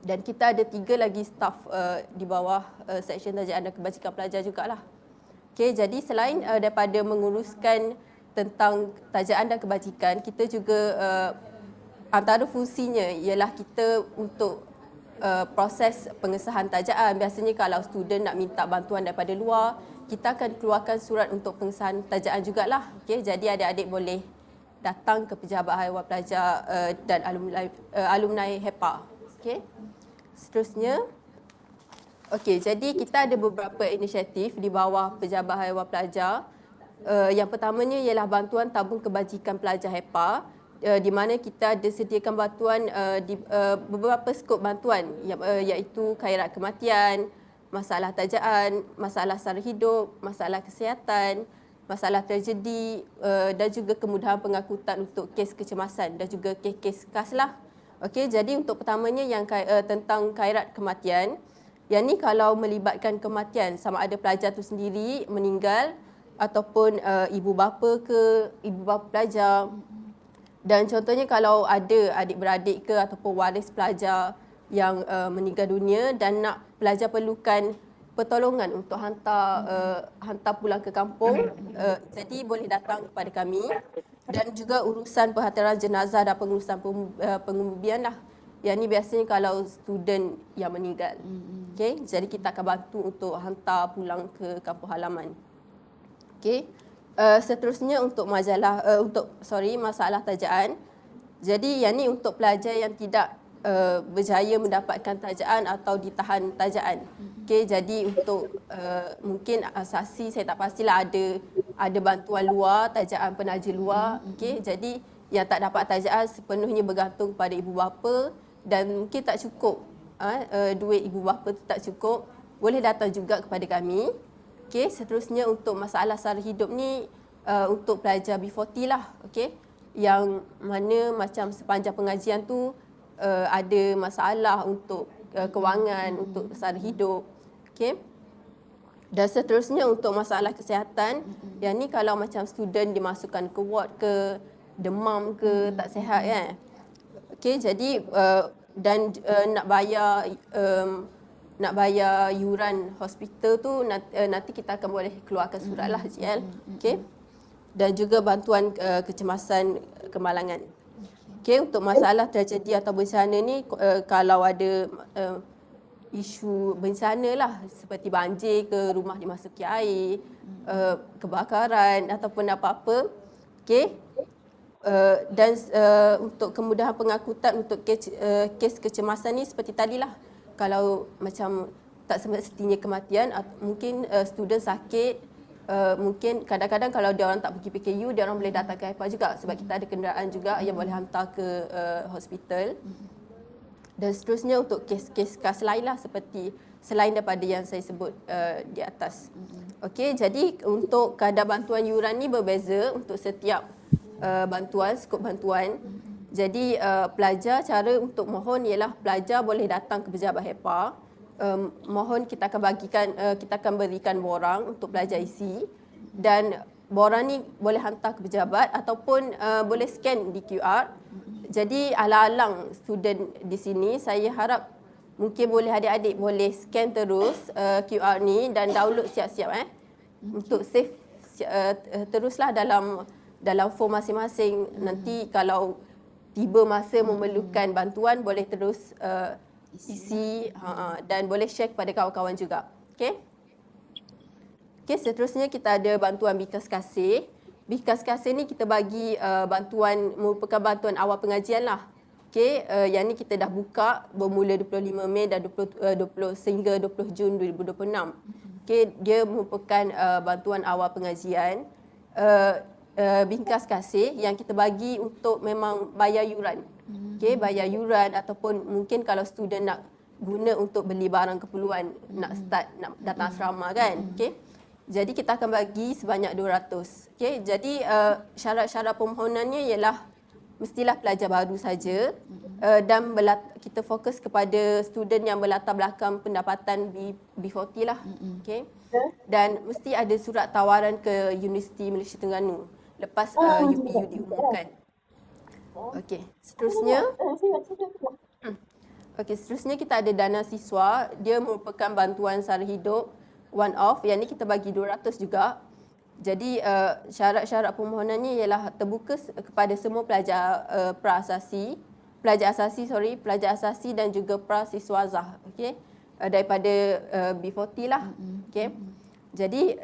Speaker 3: dan kita ada 3 lagi staf di bawah seksyen tajaan dan kebajikan pelajar jugalah. Okay, jadi selain daripada menguruskan tentang tajaan dan kebajikan, kita juga antara fungsinya ialah kita untuk proses pengesahan tajaan. Biasanya kalau student nak minta bantuan daripada luar, kita akan keluarkan surat untuk pengesahan tajaan jugalah. Okay, jadi adik-adik boleh datang ke Pejabat Hal Ehwal Pelajar dan alumni HEPA. Okay. Seterusnya, okey, jadi kita ada beberapa inisiatif di bawah Pejabat Hal Ehwal Pelajar. Yang pertamanya ialah bantuan tabung kebajikan pelajar HEPA, di mana kita ada sediakan bantuan di beberapa skop bantuan, iaitu khairat kematian, masalah tajaan, masalah sara hidup, masalah kesihatan, masalah tragedi dan juga kemudahan pengangkutan untuk kes kecemasan dan juga kes-kes khas lah. Okey, jadi untuk pertamanya yang tentang khairat kematian, yang ni kalau melibatkan kematian sama ada pelajar tu sendiri meninggal ataupun ibu bapa ke ibu bapa pelajar. Dan contohnya kalau ada adik-beradik ke ataupun waris pelajar yang meninggal dunia dan nak pelajar perlukan pertolongan untuk hantar pulang ke kampung, jadi boleh datang kepada kami. Dan juga urusan penghantaran jenazah dan pengurusan penguburan lah. Yang ni biasanya kalau student yang meninggal. Okay, jadi kita akan bantu untuk hantar pulang ke kampung halaman. Okay. Seterusnya untuk masalah tajaan. Jadi yang ni untuk pelajar yang tidak berjaya mendapatkan tajaan atau ditahan tajaan. Okay, jadi untuk mungkin asasi saya tak pastilah ada bantuan luar, tajaan penaja luar. Okay, jadi yang tak dapat tajaan sepenuhnya bergantung pada ibu bapa dan mungkin tak cukup, duit ibu bapa tu tak cukup, boleh datang juga kepada kami. Okay, seterusnya untuk masalah sara hidup ni untuk pelajar B40 lah. Okay, yang mana macam sepanjang pengajian tu ada masalah untuk kewangan, untuk sara hidup. Okay. Dan seterusnya untuk masalah kesihatan, yang ni kalau macam student dimasukkan ke ward ke, demam ke, tak sihat kan. Okay, jadi dan nak bayar yuran hospital tu nanti kita akan boleh keluarkan surat lah GL. Okay. Dan juga bantuan kecemasan kemalangan. Okay, untuk masalah tragedi atau bencana ni kalau ada isu bencana lah seperti banjir ke, rumah dimasuki air, kebakaran ataupun apa-apa. Okay. untuk kemudahan pengangkutan untuk kes kecemasan ni seperti tadilah. Kalau macam tak semestinya kematian, mungkin student sakit, mungkin kadang-kadang kalau dia orang tak pergi PKU, dia orang boleh datang ke HEPA juga sebab kita ada kenderaan juga yang boleh hantar ke hospital. Dan seterusnya untuk kes-kes khas lain lah seperti selain daripada yang saya sebut di atas. Okey, jadi untuk kadar bantuan yuran ni berbeza untuk setiap bantuan, skop bantuan. Jadi pelajar, cara untuk mohon ialah pelajar boleh datang ke pejabat HEPA. Mohon kita akan berikan borang untuk pelajar isi, dan borang ni boleh hantar ke pejabat ataupun boleh scan di QR. Jadi alang-alang student di sini, saya harap mungkin boleh adik-adik boleh scan terus QR ni dan download siap-siap untuk save teruslah dalam form masing-masing. Nanti kalau tiba masa memerlukan bantuan boleh terus isi dan boleh share kepada kawan-kawan juga. Okey. Okey, seterusnya kita ada bantuan Bikas Kasih. Bikas Kasih ni kita bagi bantuan, merupakan bantuan awal pengajian lah. Okey, yang ni kita dah buka bermula 25 Mei dan 20 sehingga 20 Jun 2026. Okey, dia merupakan bantuan awal pengajian. Bingkas kasih yang kita bagi untuk memang bayar yuran. Okey, bayar yuran ataupun mungkin kalau student nak guna untuk beli barang keperluan, nak datang asrama kan. Okey. Jadi kita akan bagi sebanyak 200. Okey, jadi syarat-syarat permohonannya ialah mestilah pelajar baru saja dan kita fokus kepada student yang berlatar belakang pendapatan B40 lah. Okey. Dan mesti ada surat tawaran ke Universiti Malaysia Terengganu lepas UPU diumumkan. Okey, seterusnya kita ada dana siswa. Dia merupakan bantuan sara hidup one off. Yang ni kita bagi 200 juga. Jadi syarat-syarat permohonannya ialah terbuka kepada semua pelajar pelajar asasi dan juga prasiswazah. Okey, daripada B40 lah. Okey. Jadi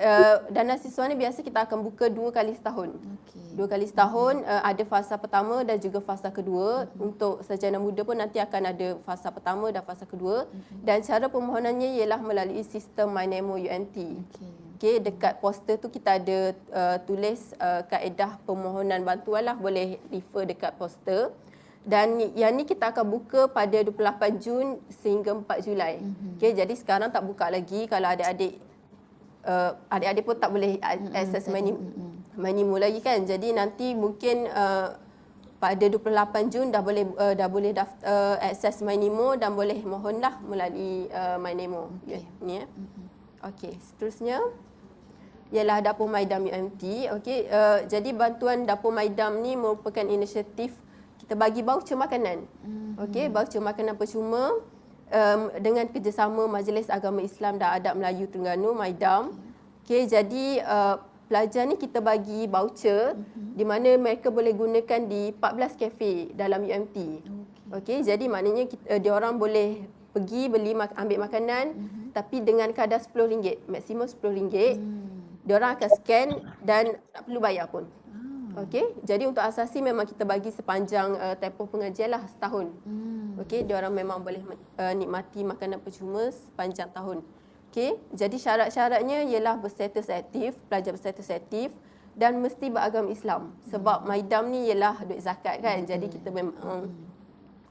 Speaker 3: dana siswa ni biasa kita akan buka 2 kali setahun. Okay. 2 kali setahun, ada fasa pertama dan juga fasa kedua. Untuk sarjana muda pun nanti akan ada fasa pertama dan fasa kedua. Dan cara permohonannya ialah melalui sistem MyNemo UNT. Okay, dekat poster tu kita ada tulis kaedah permohonan bantuan lah, boleh refer dekat poster. Dan yang ni kita akan buka pada 28 Jun sehingga 4 Julai. Okay, jadi sekarang tak buka lagi. Kalau adik-adik pun tak boleh akses MyNemo lagi kan. Jadi nanti mungkin pada 28 Jun dah boleh akses MyNemo dan boleh mohonlah melalui MyNemo. Okay. Ni Okey, seterusnya ialah Dapur Maidam UMT. Okey, jadi bantuan Dapur Maidam ni merupakan inisiatif kita bagi voucher makanan. Okey, voucher makanan percuma dengan kerjasama Majlis Agama Islam dan Adab Melayu Terengganu, Maidam. Okey, jadi pelajar ni kita bagi voucher di mana mereka boleh gunakan di 14 kafe dalam UMT. Okey, jadi maknanya dia orang boleh pergi ambil makanan tapi dengan kadar RM10, maksimum RM10. Dia orang akan scan dan tak perlu bayar pun. Okey, jadi untuk asasi memang kita bagi sepanjang tempoh pengajian lah, setahun. Okey, dia orang memang boleh nikmati makanan percuma sepanjang tahun. Okey, jadi syarat-syaratnya ialah berstatus aktif, pelajar berstatus aktif dan mesti beragama Islam. Sebab Maidam ni ialah duit zakat kan. Jadi kita memang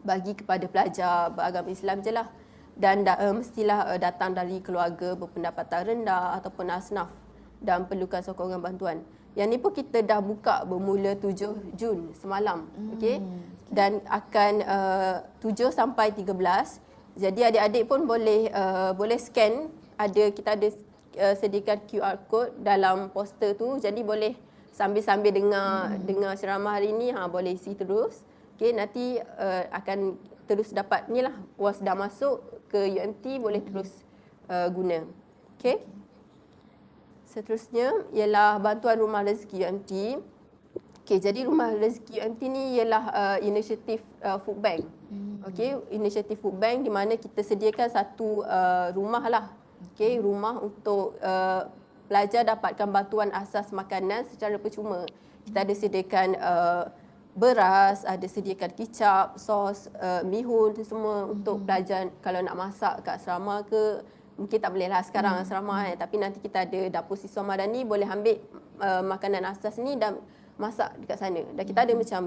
Speaker 3: bagi kepada pelajar beragama Islam je lah. Dan mestilah datang dari keluarga berpendapatan rendah ataupun asnaf dan perlukan sokongan bantuan. Yang ni pun kita dah buka bermula 7 Jun semalam. Okey. Dan akan 7 sampai 13. Jadi adik-adik pun boleh scan. Kita ada sediakan QR code dalam poster tu. Jadi boleh sambil-sambil dengar ceramah hari ni boleh isi terus. Okey, nanti akan terus dapat ni lah, was dah masuk ke UMT boleh terus guna. Okey. Seterusnya ialah bantuan rumah rezeki UMT. Okey, jadi rumah rezeki UMT ni ialah inisiatif food bank. Okey, inisiatif food bank di mana kita sediakan satu rumah lah. Okey, rumah untuk pelajar dapatkan bantuan asas makanan secara percuma. Kita ada sediakan beras, ada sediakan kicap, sos, mihun semua untuk pelajar kalau nak masak kat asrama ke. Mungkin tak boleh lah sekarang asrama tapi nanti kita ada dapur siswa madani, boleh ambil makanan asas ni dan masak dekat sana. Dan kita ada macam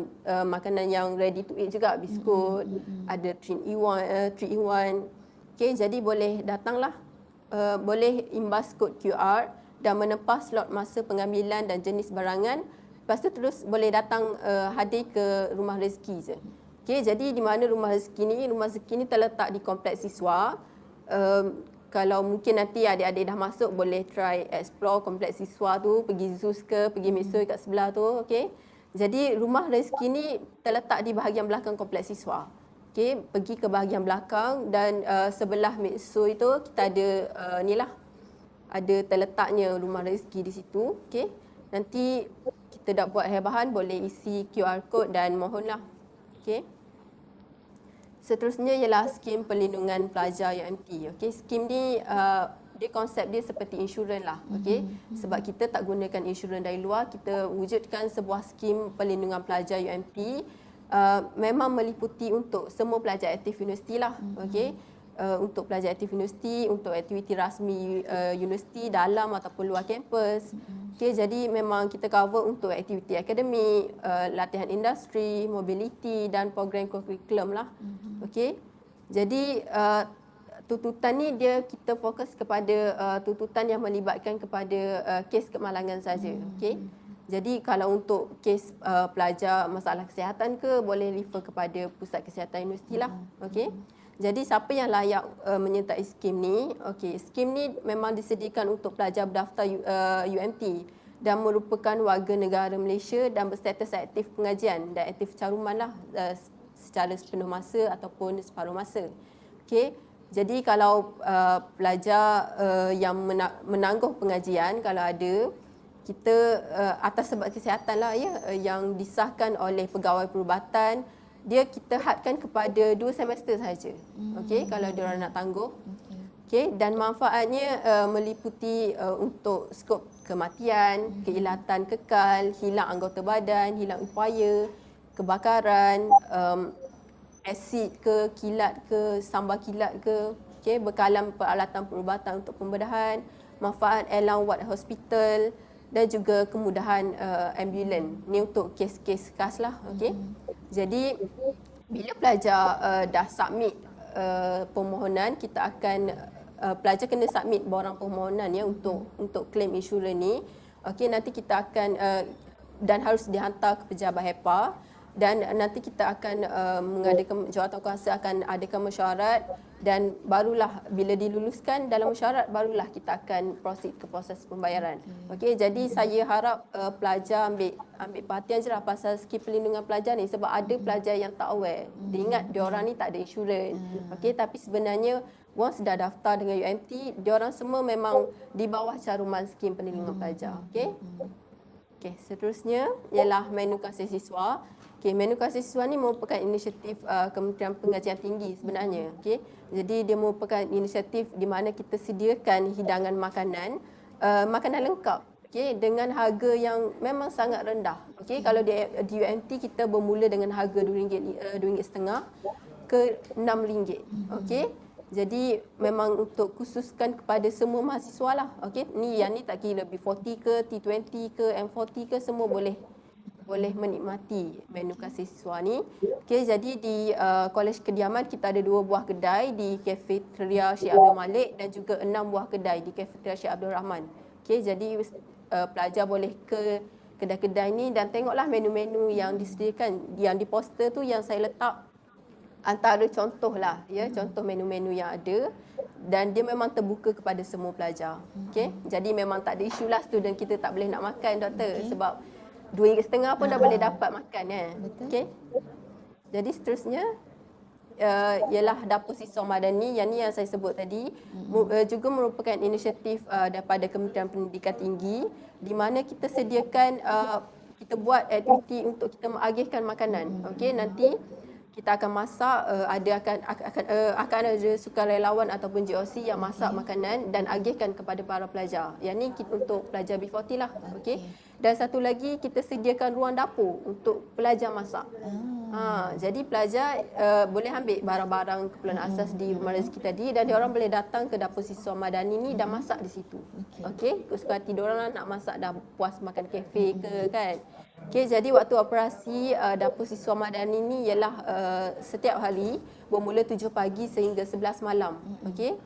Speaker 3: makanan yang ready to eat juga, biskut, ada 3-in-1. Okay, jadi boleh datanglah, boleh imbas kod QR dan menempah slot masa pengambilan dan jenis barangan. Lepas tu terus boleh datang hadir ke rumah rezeki je. Okay, jadi di mana rumah rezeki ni? Rumah rezeki ni terletak di kompleks siswa. Kalau mungkin nanti adik-adik dah masuk, boleh try explore kompleks siswa tu, pergi Zeus ke, pergi Mitsui kat sebelah tu, okey. Jadi rumah rezeki ni terletak di bahagian belakang kompleks siswa. Okey, pergi ke bahagian belakang dan sebelah Mitsui tu kita ada ada terletaknya rumah rezeki di situ, okey. Nanti kita dah buat bahan, boleh isi QR code dan mohonlah. Okey. Seterusnya ialah skim perlindungan pelajar UMT. Okey, skim ni dia konsep dia seperti insurans lah. Okey, sebab kita tak gunakan insurans dari luar, kita wujudkan sebuah skim perlindungan pelajar UMT. Memang meliputi untuk semua pelajar aktif universiti lah. Okey, untuk pelajar aktif universiti, untuk aktiviti rasmi universiti dalam ataupun luar kampus. Okey, jadi memang kita cover untuk aktiviti akademik, latihan industri, mobility dan program kurikulum lah. Okey. Jadi tuntutan ni kita fokus kepada tuntutan yang melibatkan kepada kes kemalangan saja. Okey. Jadi kalau untuk kes pelajar masalah kesihatan ke, boleh refer kepada pusat kesihatan universiti lah. Okey. Jadi siapa yang layak menyertai skim ni? Okey, skim ni memang disediakan untuk pelajar berdaftar UMT dan merupakan warga negara Malaysia dan berstatus aktif pengajian dan aktif caruman lah secara sepenuh masa ataupun separuh masa. Okey. Jadi kalau pelajar yang menangguh pengajian, kalau ada, kita atas sebab kesihatan lah yang disahkan oleh pegawai perubatan, kita hadkan kepada 2 semester sahaja. Okey, kalau dia orang nak tangguh. Okey, dan manfaatnya meliputi untuk skop kematian, keilatan kekal, hilang anggota badan, hilang upaya, kebakaran, asid ke, kilat ke, sambal kilat ke, okey, bekalan peralatan perubatan untuk pembedahan, manfaat alarm ward hospital dan juga kemudahan ambulan. Ni untuk kes-kes khas lah, okey. Jadi bila pelajar dah submit permohonan, kita akan pelajar kena submit borang permohonan untuk claim insurans ni. Okey, nanti kita akan dan harus dihantar ke pejabat HEPA dan nanti kita akan mengadakan jawatankuasa akan adakan mesyuarat dan barulah bila diluluskan dalam mesyuarat barulah kita akan proceed ke proses pembayaran. Okey, jadi saya harap pelajar ambil perhatian je lah pasal skim perlindungan pelajar ni sebab ada pelajar yang tak aware. Dia ingat diorang ni tak ada insurans. Okey, tapi sebenarnya once dah daftar dengan UMT, diorang semua memang di bawah caruman skim perlindungan pelajar. Okey. Okey, seterusnya ialah menu kasih siswa. Okey, menu kasih siswa ni merupakan inisiatif Kementerian Pengajian Tinggi sebenarnya. Okey. Jadi dia merupakan inisiatif di mana kita sediakan hidangan makanan, makanan lengkap. Okey, dengan harga yang memang sangat rendah. Okey, kalau di UMT kita bermula dengan harga RM2.50 ke RM6. Okey. Jadi memang untuk khususkan kepada semua mahasiswa lah. Okey, yang ni tak kira B40 ke, T20 ke, M40 ke, semua boleh menikmati menu kasih siswa ni. Okey, jadi di Kolej Kediaman kita ada 2 buah kedai di Kafeteria Syekh Abdul Malik dan juga 6 buah kedai di Kafeteria Syekh Abdul Rahman. Okey, jadi pelajar boleh ke kedai-kedai ni dan tengoklah menu-menu yang disediakan. Yang di poster tu yang saya letak antara contoh lah, contoh menu-menu yang ada dan dia memang terbuka kepada semua pelajar. Okey, jadi memang tak ada isu lah student kita tak boleh nak makan, doktor, sebab RM2.50 pun dah boleh dapat makan Okey. Jadi seterusnya ialah dapur siswa madani, yang ni yang saya sebut tadi, juga merupakan inisiatif daripada Kementerian Pendidikan Tinggi di mana kita sediakan kita buat aktiviti untuk kita mengagihkan makanan. Okey, nanti kita akan masak, akan ada sukarelawan ataupun GOC yang masak makanan dan agihkan kepada para pelajar. Yang ni kita untuk pelajar B40 lah. Okey. Dan satu lagi kita sediakan ruang dapur untuk pelajar masak. Jadi pelajar boleh ambil barang-barang keperluan asas di rumah rezeki tadi dan diorang boleh datang ke dapur siswa madani ni dan masak di situ. Okey, suka hati diorang nak masak dah puas makan kafe ke kan. Okey, jadi waktu operasi dapur siswa madani ni ialah setiap hari bermula 7 pagi sehingga 11 malam. Okey.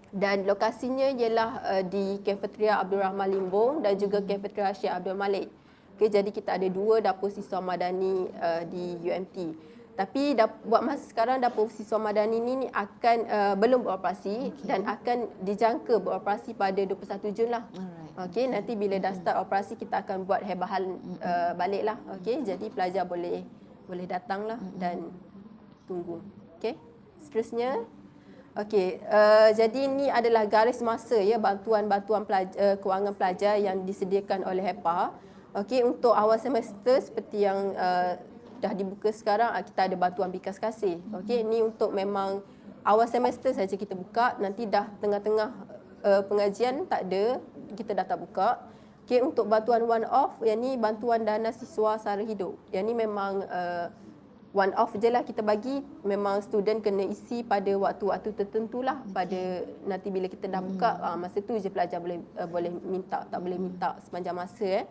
Speaker 3: Dan lokasinya ialah di Kafeteria Abdul Rahman Limbong dan juga Kafeteria Syekh Abdul Malik. Okay, jadi kita ada 2 dapur siswa madani di UMT. Tapi buat masa sekarang dapur siswa madani ni akan belum beroperasi dan akan dijangka beroperasi pada 21 Jun lah. Okey, nanti bila dah start operasi kita akan buat hebahan balik lah. Okey, jadi pelajar boleh datang lah dan tunggu. Okey, seterusnya. Okey, jadi ini adalah garis masa ya bantuan-bantuan kewangan pelajar yang disediakan oleh HEPA. Okey, untuk awal semester seperti yang dah dibuka sekarang, kita ada bantuan bikas kasih. Okey, ini untuk memang awal semester saja kita buka, nanti dah tengah-tengah pengajian tak ada, kita dah tak buka. Okey, untuk bantuan one off, yang ni bantuan dana siswa sara hidup. Yang ni memang one off je lah kita bagi, memang student kena isi pada waktu-waktu tertentu lah. Pada nanti bila kita dah buka, masa tu je pelajar boleh minta, tak boleh minta sepanjang masa.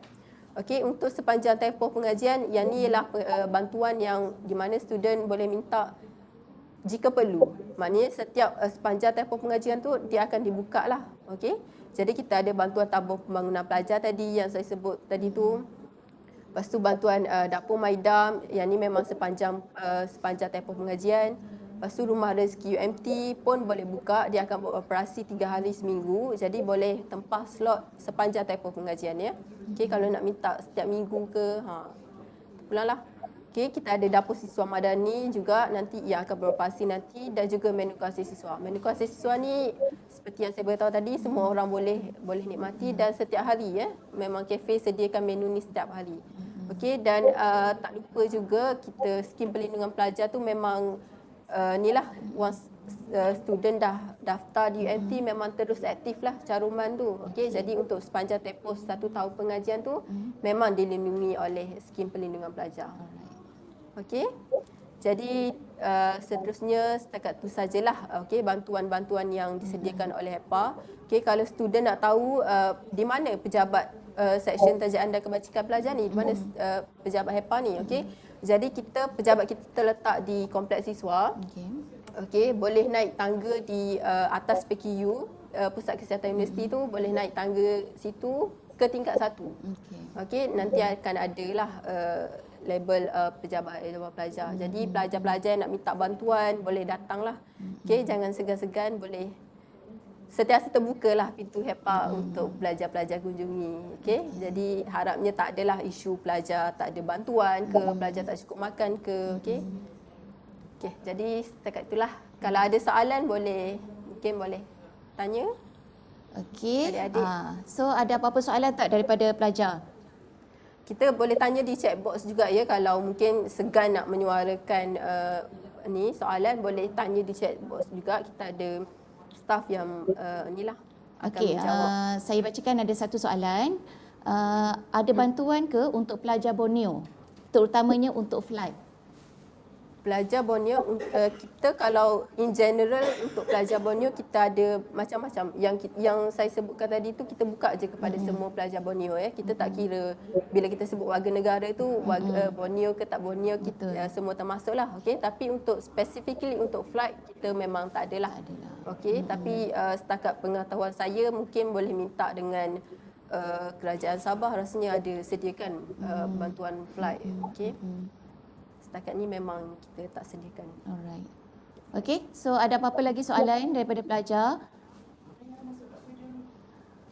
Speaker 3: Okey, untuk sepanjang tempoh pengajian, yang ni ialah bantuan yang di mana student boleh minta jika perlu. Maknanya setiap sepanjang tempoh pengajian tu dia akan dibuka lah. Okey, jadi kita ada bantuan tabung pembangunan pelajar tadi yang saya sebut tadi tu. Lepas tu bantuan dapur Maidam, yang ni memang sepanjang tempoh pengajian. Lepas tu rumah rezeki UMT pun boleh buka, dia akan beroperasi 3 hari seminggu. Jadi boleh tempah slot sepanjang tempoh pengajian ya. Okey, kalau nak minta setiap minggu ke, pulanglah. Okey, kita ada dapur siswa madani juga nanti yang akan beroperasi nanti dan juga menu kasih siswa. Menu kasih siswa ni seperti yang saya beritahu tadi, semua orang boleh nikmati dan setiap hari ya. Memang kafe sediakan menu ni setiap hari. Okey, dan tak lupa juga kita skim perlindungan pelajar tu memang inilah once student dah daftar di UMT memang terus aktif lah caruman tu. Okey, jadi untuk sepanjang tempoh 1 tahun pengajian tu memang dilindungi oleh skim perlindungan pelajar. Okey. Jadi seterusnya setakat tu sajalah bantuan-bantuan yang disediakan oleh HEPA. Okey, kalau student nak tahu di mana pejabat Seksyen Tajaan dan Kebajikan Pelajar ni, di mana pejabat HEPA ni, okey. Jadi pejabat kita terletak di kompleks siswa. Okey, boleh naik tangga di atas PKU, Pusat Kesihatan Universiti tu, boleh naik tangga situ ke tingkat 1. Okey, nanti akan adalah label pejabat pelajar. Jadi pelajar-pelajar yang nak minta bantuan boleh datanglah. Okey, jangan segan-segan, boleh sentiasa terbukalah pintu HEPA untuk pelajar-pelajar kunjungi. Okey, jadi harapnya tak adalah isu pelajar tak ada bantuan ke, pelajar tak cukup makan ke. Okey. Okey, jadi setakat itulah. Kalau ada soalan mungkin boleh tanya.
Speaker 6: Okey.
Speaker 3: Adik-adik.
Speaker 6: So ada apa-apa soalan tak daripada pelajar?
Speaker 3: Kita boleh tanya di chat box juga ya, kalau mungkin segan nak menyuarakan ni soalan, boleh tanya di chat box juga. Kita ada staff yang inilah akan menjawab.
Speaker 6: Saya bacakan ada satu soalan. Ada bantuan ke untuk pelajar Borneo, terutamanya untuk flight?
Speaker 3: Pelajar Borneo, kita kalau in general untuk pelajar Borneo kita ada macam-macam. Yang saya sebutkan tadi tu kita buka je kepada semua pelajar Borneo ya. Kita tak kira bila kita sebut warga negara tu warga Borneo ke tak Borneo, kita semua termasuklah. Okey, tapi untuk specifically untuk flight kita memang tak adalah. Okey, tapi setakat pengetahuan saya mungkin boleh minta dengan kerajaan Sabah, rasanya ada sediakan bantuan flight. Okey. Setakat ni memang kita tak sediakan.
Speaker 6: Alright. Okey, so ada apa-apa lagi soalan daripada pelajar?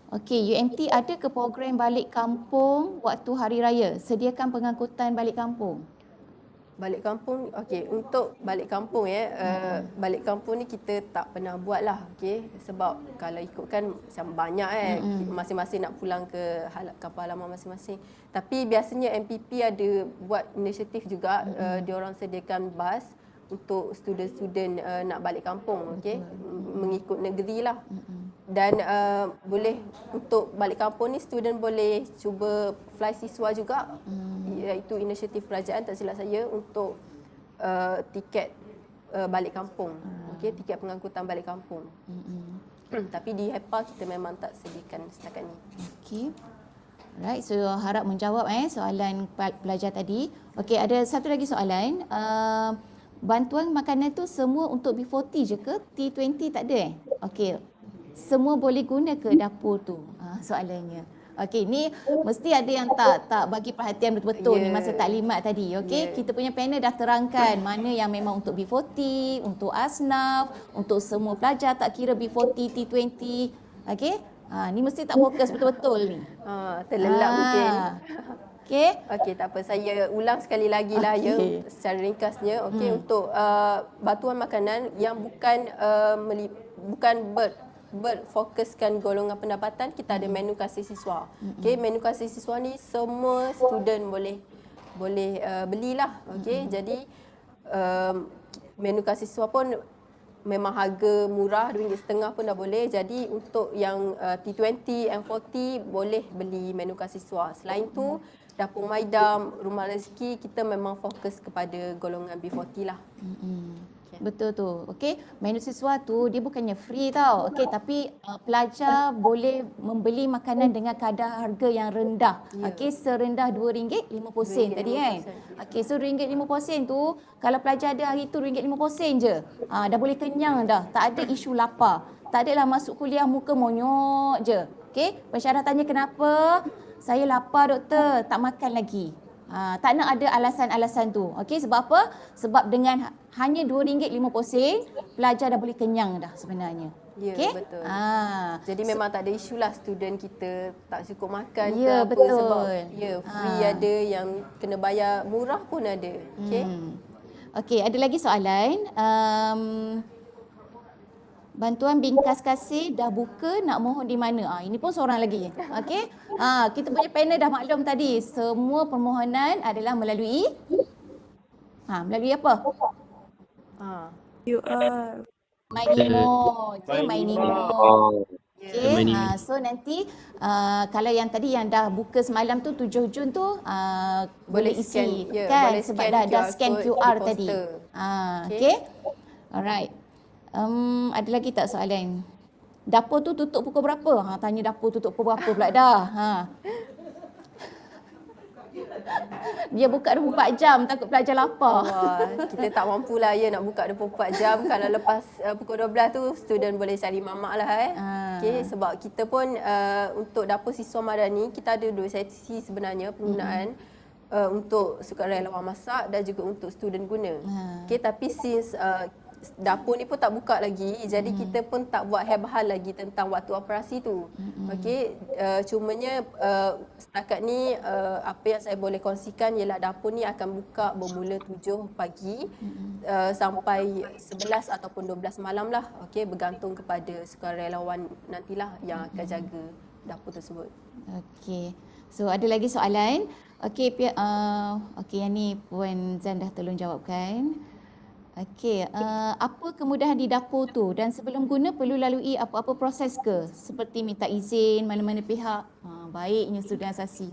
Speaker 6: Okey, UMT ada ke program balik kampung waktu hari raya? Sediakan pengangkutan balik kampung?
Speaker 3: Balik kampung, okey, untuk balik kampung ya, balik kampung ni kita tak pernah buat lah, okey, sebab kalau ikutkan macam banyak masing-masing nak pulang ke kampung halaman masing-masing. Tapi biasanya MPP ada buat inisiatif juga, diorang sediakan bas untuk student-student nak balik kampung, okey, mengikut negeri lah. dan boleh untuk balik kampung ni student boleh cuba fly siswa juga, iaitu inisiatif kerajaan tak silap saya untuk tiket balik kampung. Okey, tiket pengangkutan balik kampung. Tapi di HEPA kita memang tak sediakan setakat ni.
Speaker 6: Okey. Alright, so harap menjawab soalan pelajar tadi. Okey, ada satu lagi soalan. Bantuan makanan tu semua untuk B40 je ke? T20 tak ada Okey. Semua boleh guna ke dapur tu? Soalannya. Okey, ni mesti ada yang tak bagi perhatian betul-betul ni masa taklimat tadi. Okey, kita punya panel dah terangkan mana yang memang untuk B40, untuk asnaf, untuk semua pelajar tak kira B40, T20. Okey? Ni mesti tak fokus betul-betul ni.
Speaker 3: Terlelap mungkin.
Speaker 6: Okey?
Speaker 3: Okey, tak apa. Saya ulang sekali lagi lah secara ringkasnya. Okey, untuk bantuan makanan yang bukan berfokuskan golongan pendapatan, kita ada menu kasih siswa. Okey, menu kasih siswa ni semua student boleh belilah. Okey, jadi menu kasih siswa pun memang harga murah, RM2.50 pun dah boleh. Jadi untuk yang T20, M40 boleh beli menu kasih siswa. Selain tu, dapur maidam, rumah rezeki, kita memang fokus kepada golongan B40 lah.
Speaker 6: Betul tu. Okey, menu siswa tu dia bukannya free tau. Okey, tapi pelajar boleh membeli makanan dengan kadar harga yang rendah. Okey, serendah RM2.50 tadi kan. Okey, so RM2.50 tu kalau pelajar ada hari tu RM2.50 je. Dah boleh kenyang dah. Tak ada isu lapar. Tak adalah masuk kuliah muka monyok je. Okey, pensyarah tanya kenapa? Saya lapar doktor, tak makan lagi. Tak nak ada alasan-alasan tu. Okey, sebab apa? Sebab dengan hanya RM2.50 pelajar dah boleh kenyang dah sebenarnya.
Speaker 3: Ya,
Speaker 6: okay?
Speaker 3: Betul. Jadi memang tak ada isu lah student kita tak cukup makan ke
Speaker 6: Ya,
Speaker 3: apa
Speaker 6: betul.
Speaker 3: sebab free ada, yang kena bayar murah pun ada. Okey.
Speaker 6: Okey, ada lagi soalan. Bantuan bingkas kasih dah buka, nak mohon di mana? Ini pun seorang lagi. Okey. Kita punya panel dah maklum tadi, semua permohonan adalah melalui melalui apa?
Speaker 9: QR.
Speaker 6: MyNemo. Okey, MyNemo. Okey, so nanti kalau yang tadi yang dah buka semalam tu 7 Jun tu boleh isi
Speaker 3: scan,
Speaker 6: kan
Speaker 3: boleh
Speaker 6: sebab
Speaker 3: scan
Speaker 6: dah scan QR
Speaker 3: di
Speaker 6: tadi.
Speaker 3: poster.
Speaker 6: Okey. Alright. Ada lagi tak soalan? Dapur tu tutup pukul berapa? Tanya dapur tutup pukul berapa pula dah. Dia buka 24 jam, takut pelajar lapar.
Speaker 3: Kita tak mampulah nak buka 24 jam. Kalau lepas pukul 12 tu student boleh cari mamak lah Okey, sebab kita pun untuk dapur siswa madani kita ada 2 sesi sebenarnya penggunaan. Untuk sukarelawan masak dan juga untuk student guna. Okey, tapi since dapur ni pun tak buka lagi, jadi kita pun tak buat hal lagi tentang waktu operasi tu. Okey, cumanya setakat ni apa yang saya boleh kongsikan ialah dapur ni akan buka bermula 7 pagi sampai 11 ataupun 12 malam lah. Okey, bergantung kepada sukarelawan nantilah yang akan jaga dapur tersebut.
Speaker 6: Okey. So ada lagi soalan? Okey, okey, yang ni Puan Zan dah tolong jawabkan. Okey, apa kemudahan di dapur tu dan sebelum guna perlu lalui apa-apa proses ke? Seperti minta izin mana-mana pihak. Baiknya student asasi.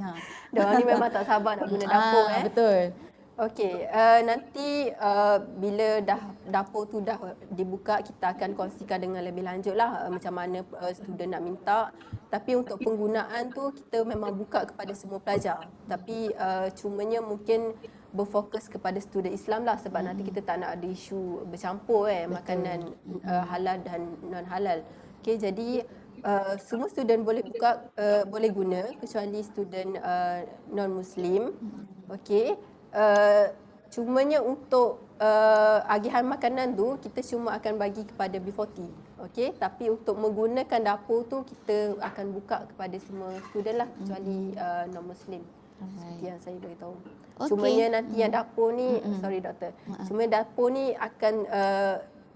Speaker 3: Diorang ni memang tak sabar nak guna dapur
Speaker 6: Betul.
Speaker 3: Okey, nanti bila dapur tu dah dibuka, kita akan kongsikan dengan lebih lanjut lah macam mana student nak minta. Tapi untuk penggunaan tu kita memang buka kepada semua pelajar. Tapi cumanya mungkin berfokus kepada student Islam lah sebab nanti kita tak nak ada isu bercampur makanan halal dan non halal. Okey, jadi semua student boleh buka, boleh guna kecuali student non Muslim. Okey. Cumanya untuk agihan makanan tu kita cuma akan bagi kepada B40. Okey, tapi untuk menggunakan dapur tu kita akan buka kepada semua student lah kecuali non Muslim. Seperti yang saya beritahu. Cumanya nanti yang dapur ni, sorry doktor. Cuma dapur ni akan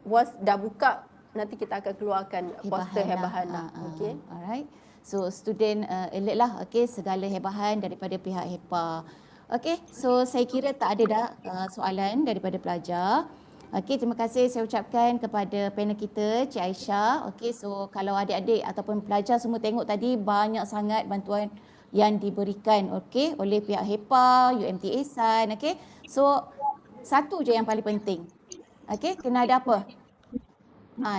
Speaker 3: once dah buka nanti kita akan keluarkan poster hebahan lah. Okey.
Speaker 6: Alright. So student alert lah segala hebahan daripada pihak HEPA. Okey, so saya kira tak ada dah soalan daripada pelajar.
Speaker 1: Okey, terima kasih saya ucapkan kepada panel kita, Cik Aisyah. Okey, so kalau adik-adik ataupun pelajar semua tengok tadi banyak sangat bantuan yang diberikan okey oleh pihak HEPA, UMT Ehsan, okey. So satu je yang paling penting. Okey, kena ada apa?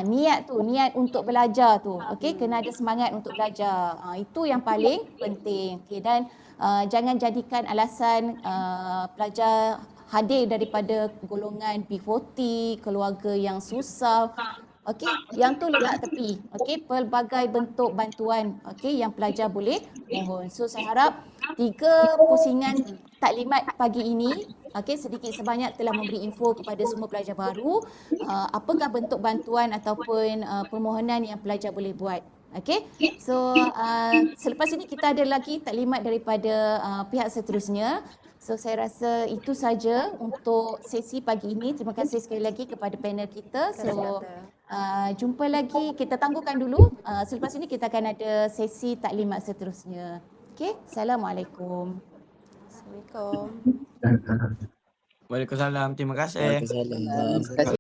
Speaker 1: Niat tu, niat untuk belajar tu. Okey, kena ada semangat untuk belajar. Itu yang paling penting. Okey, dan jangan jadikan alasan pelajar hadir daripada golongan B40, keluarga yang susah. Okey, yang tu letak tepi. Okey, pelbagai bentuk bantuan okey yang pelajar boleh mohon. So saya harap 3 pusingan taklimat pagi ini okey sedikit sebanyak telah memberi info kepada semua pelajar baru apakah bentuk bantuan ataupun permohonan yang pelajar boleh buat. Okey. So selepas ini kita ada lagi taklimat daripada pihak seterusnya. So saya rasa itu saja untuk sesi pagi ini. Terima kasih sekali lagi kepada panel kita. So jumpa lagi, kita tangguhkan dulu. Selepas ini kita akan ada sesi taklimat seterusnya. Okey. Assalamualaikum.
Speaker 3: Assalamualaikum.
Speaker 5: Waalaikumsalam. Terima kasih.
Speaker 4: Waalaikumsalam.